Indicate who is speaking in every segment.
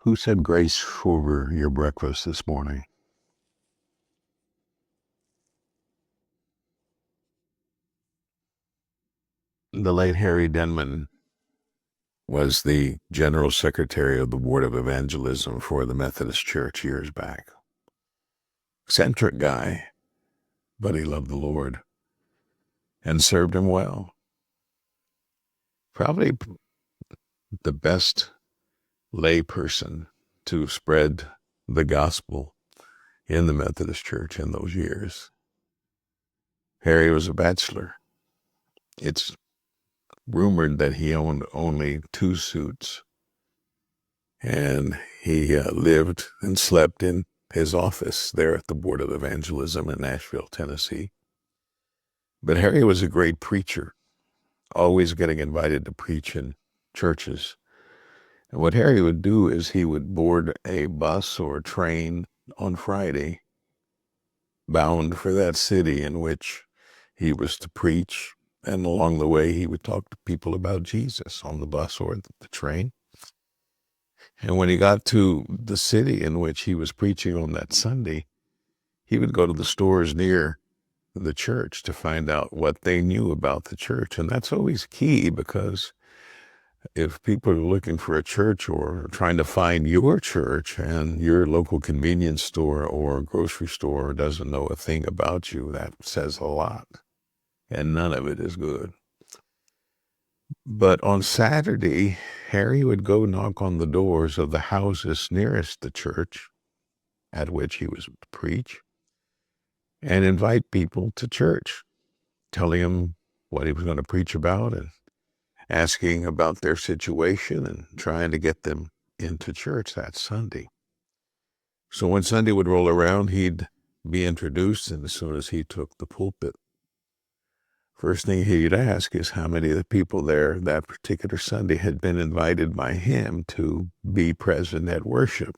Speaker 1: Who said grace over your breakfast this morning? The late Harry Denman was the general secretary of the Board of Evangelism for the Methodist Church years back. Eccentric guy, but he loved the Lord and served him well. Probably the best lay person to spread the gospel in the Methodist Church in those years. Harry was a bachelor. It's rumored that he owned only 2 suits, and he lived and slept in his office there at the Board of Evangelism in Nashville, Tennessee. But Harry was a great preacher, always getting invited to preach in churches. And what Harry would do is he would board a bus or a train on Friday, bound for that city in which he was to preach. And along the way, he would talk to people about Jesus on the bus or the train. And when he got to the city in which he was preaching on that Sunday, he would go to the stores near the church to find out what they knew about the church. And that's always key, because if people are looking for a church or trying to find your church and your local convenience store or grocery store doesn't know a thing about you, that says a lot. And none of it is good. But on Saturday, Harry would go knock on the doors of the houses nearest the church at which he was to preach and invite people to church, telling them what he was going to preach about and asking about their situation and trying to get them into church that Sunday. So when Sunday would roll around, he'd be introduced, and as soon as he took the pulpit, first thing he'd ask is how many of the people there that particular Sunday had been invited by him to be present at worship.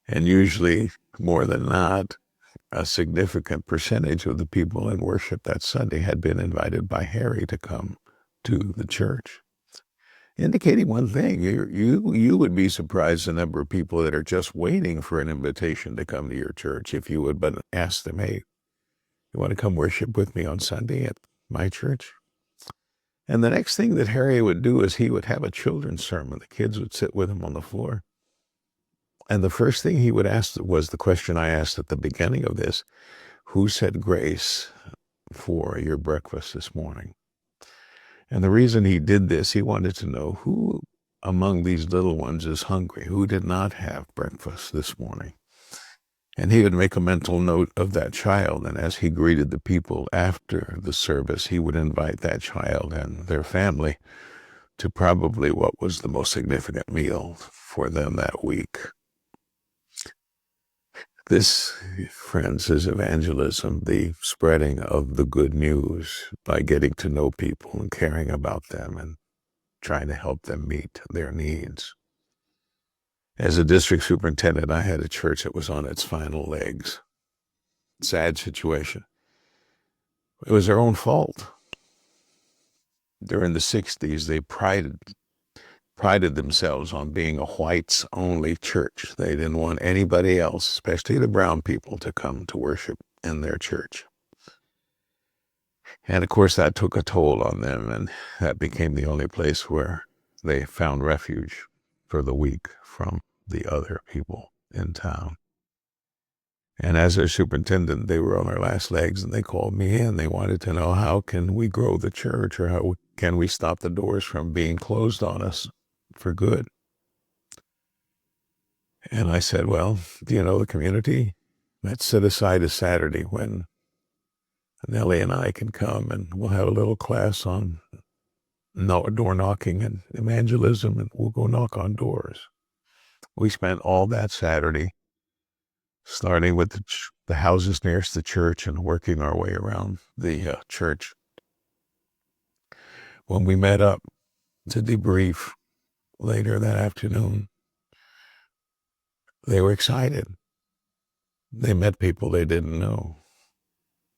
Speaker 1: And usually, more than not, a significant percentage of the people in worship that Sunday had been invited by Harry to come to the church. Indicating one thing, you would be surprised the number of people that are just waiting for an invitation to come to your church if you would but ask them, hey, you want to come worship with me on Sunday at my church? And the next thing that Harry would do is he would have a children's sermon. The kids would sit with him on the floor. And the first thing he would ask was the question I asked at the beginning of this: who said grace for your breakfast this morning? And the reason he did this, he wanted to know who among these little ones is hungry, who did not have breakfast this morning. And he would make a mental note of that child, and as he greeted the people after the service, he would invite that child and their family to probably what was the most significant meal for them that week. This, friends, is evangelism, the spreading of the good news by getting to know people and caring about them and trying to help them meet their needs. As a district superintendent, I had a church that was on its final legs. Sad situation. It was their own fault. During the 60s, they prided themselves on being a whites-only church. They didn't want anybody else, especially the brown people, to come to worship in their church. And of course, that took a toll on them, and that became the only place where they found refuge for the week from the other people in town. And as their superintendent, they were on their last legs, and they called me in. They wanted to know, how can we grow the church, or how can we stop the doors from being closed on us for good? And I said, well, do you know the community? Let's set aside a Saturday when Nellie and I can come, and we'll have a little class on door knocking and evangelism, and we'll go knock on doors. We spent all that Saturday starting with the houses nearest the church and working our way around the church. When we met up to debrief later that afternoon, they were excited. They met people they didn't know,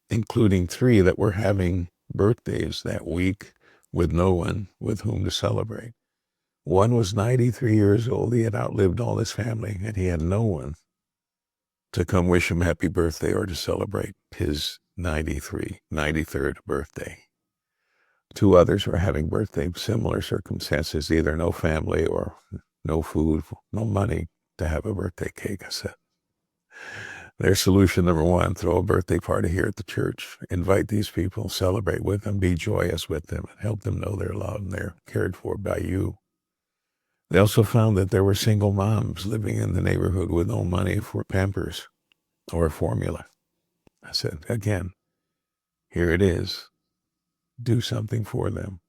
Speaker 1: including 3 that were having birthdays that week with no one with whom to celebrate. One was 93 years old. He had outlived all his family, and he had no one to come wish him happy birthday or to celebrate his 93rd birthday. Two others were having similar circumstances, either no family or no food, no money to have a birthday cake. I said, their solution number one, throw a birthday party here at the church, invite these people, celebrate with them, be joyous with them, and help them know they're loved and they're cared for by you. They also found that there were single moms living in the neighborhood with no money for Pampers or formula. I said, again, here it is. Do something for them.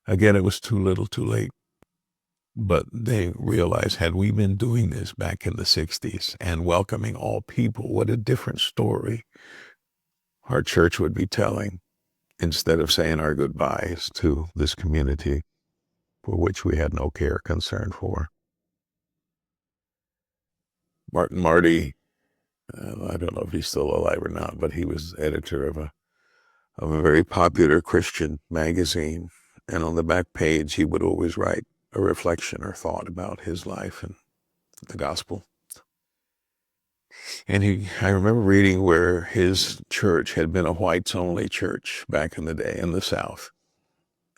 Speaker 1: Again, it was too little, too late. But they realized, had we been doing this back in the 60s and welcoming all people, what a different story our church would be telling, instead of saying our goodbyes to this community for which we had no care or concern for. Martin Marty, I don't know if he's still alive or not, but he was editor of a very popular Christian magazine. And on the back page, he would always write a reflection or thought about his life and the gospel. And I remember reading where his church had been a whites-only church back in the day in the South.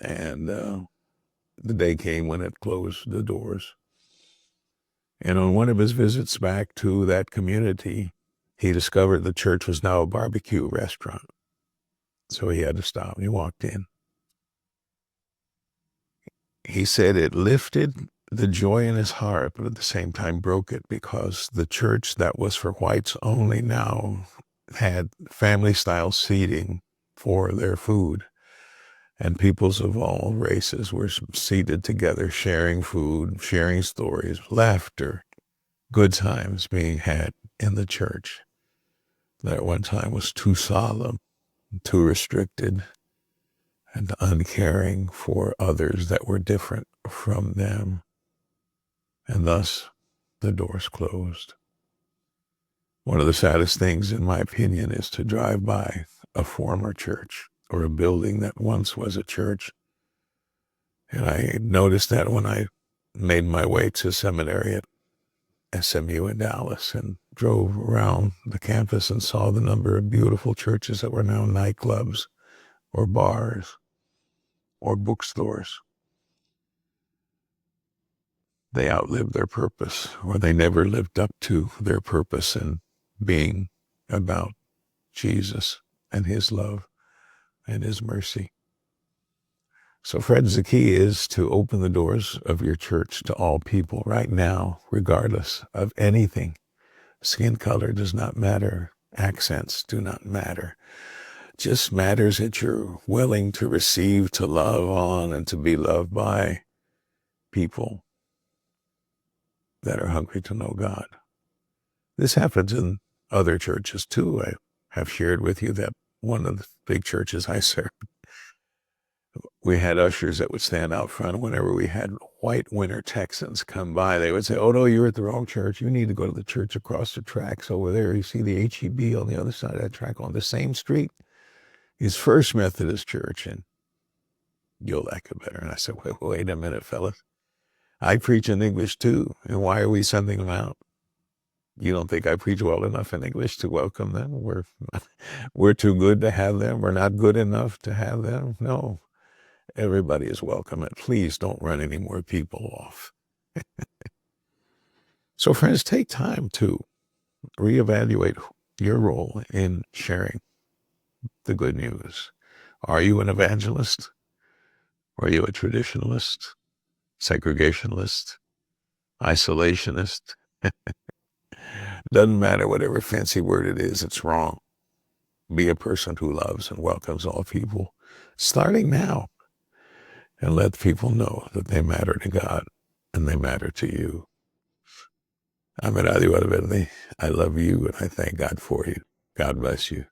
Speaker 1: And the day came when it closed the doors. And on one of his visits back to that community, he discovered the church was now a barbecue restaurant. So he had to stop. He walked in. He said it lifted the joy in his heart, but at the same time broke it, because the church that was for whites only now had family-style seating for their food. And peoples of all races were seated together, sharing food, sharing stories, laughter, good times being had in the church. That one time was too solemn, too restricted, and uncaring for others that were different from them. And thus, the doors closed. One of the saddest things, in my opinion, is to drive by a former church or a building that once was a church. And I noticed that when I made my way to seminary at SMU in Dallas and drove around the campus and saw the number of beautiful churches that were now nightclubs or bars or bookstores. They outlived their purpose, or they never lived up to their purpose in being about Jesus and his love and his mercy. So friends, the key is to open the doors of your church to all people right now, regardless of anything. Skin color does not matter. Accents do not matter. Just matters that you're willing to receive, to love on, and to be loved by people that are hungry to know God. This happens in other churches too. I have shared with you that one of the big churches I served, we had ushers that would stand out front whenever we had white winter Texans come by. They would say, "Oh no, you're at the wrong church. You need to go to the church across the tracks over there. You see the HEB on the other side of that track on the same street is First Methodist Church, and you'll like it better." And I said, wait a minute, fellas. I preach in English too, and why are we sending them out? You don't think I preach well enough in English to welcome them? We're too good to have them. We're not good enough to have them. No, everybody is welcome, and please don't run any more people off. So friends, take time to reevaluate your role in sharing the good news. Are you an evangelist? Are you a traditionalist, segregationalist, isolationist? Doesn't matter whatever fancy word it is, it's wrong. Be a person who loves and welcomes all people, starting now, and let people know that they matter to God and they matter to you. I'm Eladio Valverde. I love you and I thank God for you. God bless you.